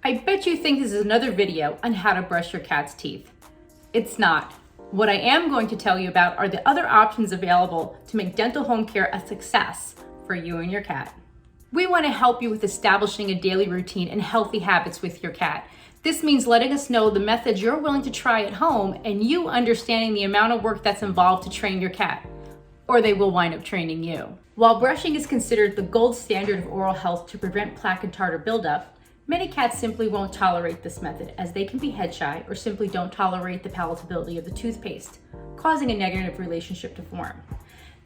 I bet you think this is another video on how to brush your cat's teeth. It's not. What I am going to tell you about are the other options available to make dental home care a success for you and your cat. We want to help you with establishing a daily routine and healthy habits with your cat. This means letting us know the methods you're willing to try at home and you understanding the amount of work that's involved to train your cat, or they will wind up training you. While brushing is considered the gold standard of oral health to prevent plaque and tartar buildup, many cats simply won't tolerate this method as they can be head shy or simply don't tolerate the palatability of the toothpaste, causing a negative relationship to form.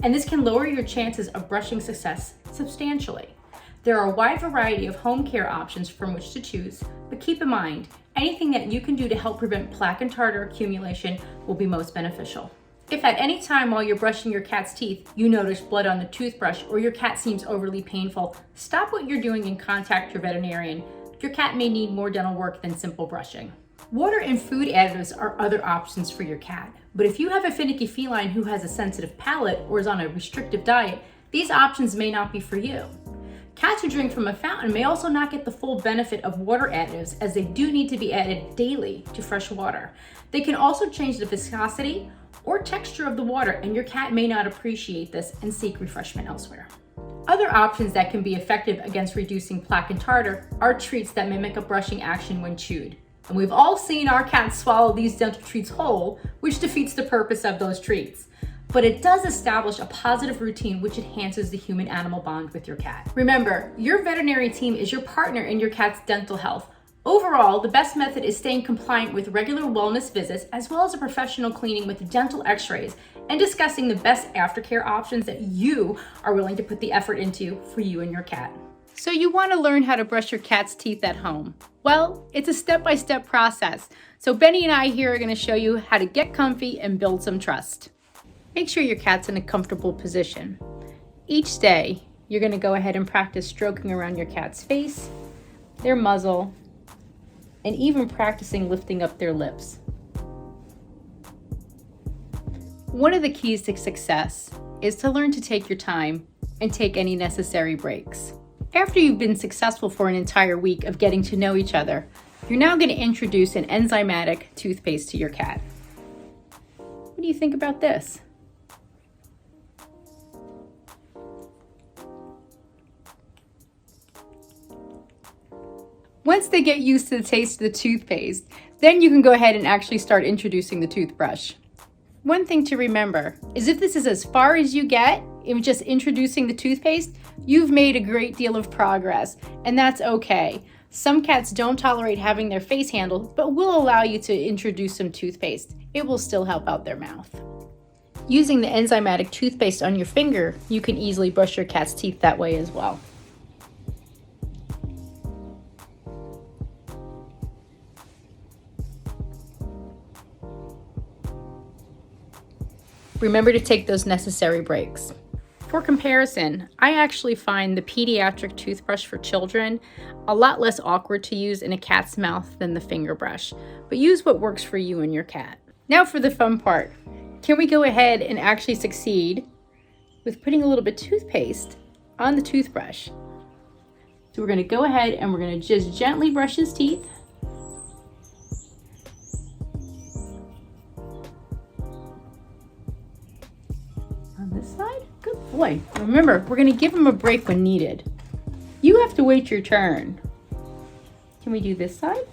And this can lower your chances of brushing success substantially. There are a wide variety of home care options from which to choose, but keep in mind, anything that you can do to help prevent plaque and tartar accumulation will be most beneficial. If at any time while you're brushing your cat's teeth, you notice blood on the toothbrush or your cat seems overly painful, stop what you're doing and contact your veterinarian. Your cat may need more dental work than simple brushing. Water and food additives are other options for your cat, but if you have a finicky feline who has a sensitive palate or is on a restrictive diet, these options may not be for you. Cats who drink from a fountain may also not get the full benefit of water additives as they do need to be added daily to fresh water. They can also change the viscosity or texture of the water, and your cat may not appreciate this and seek refreshment elsewhere. Other options that can be effective against reducing plaque and tartar are treats that mimic a brushing action when chewed. And we've all seen our cats swallow these dental treats whole, which defeats the purpose of those treats. But it does establish a positive routine which enhances the human-animal bond with your cat. Remember, your veterinary team is your partner in your cat's dental health. Overall, the best method is staying compliant with regular wellness visits as well as a professional cleaning with dental x-rays and discussing the best aftercare options that you are willing to put the effort into for you and your cat. So you want to learn how to brush your cat's teeth at home? Well, it's a step-by-step process. So Benny and I here are going to show you how to get comfy and build some trust. Make sure your cat's in a comfortable position. Each day, you're going to go ahead and practice stroking around your cat's face, their muzzle, and even practicing lifting up their lips. One of the keys to success is to learn to take your time and take any necessary breaks. After you've been successful for an entire week of getting to know each other, you're now going to introduce an enzymatic toothpaste to your cat. What do you think about this? Once they get used to the taste of the toothpaste, then you can go ahead and actually start introducing the toothbrush. One thing to remember is if this is as far as you get in just introducing the toothpaste, you've made a great deal of progress, and that's okay. Some cats don't tolerate having their face handled, but will allow you to introduce some toothpaste. It will still help out their mouth. Using the enzymatic toothpaste on your finger, you can easily brush your cat's teeth that way as well. Remember to take those necessary breaks. For comparison, I actually find the pediatric toothbrush for children a lot less awkward to use in a cat's mouth than the finger brush, but use what works for you and your cat. Now for the fun part. Can we go ahead and actually succeed with putting a little bit of toothpaste on the toothbrush? So we're going to go ahead and we're going to just gently brush his teeth. On this side? Good boy. Remember, we're going to give him a break when needed. You have to wait your turn. Can we do this side?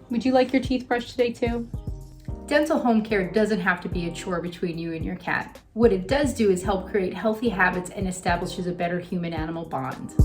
Would you like your teeth brushed today too? Dental home care doesn't have to be a chore between you and your cat. What it does do is help create healthy habits and establishes a better human-animal bond.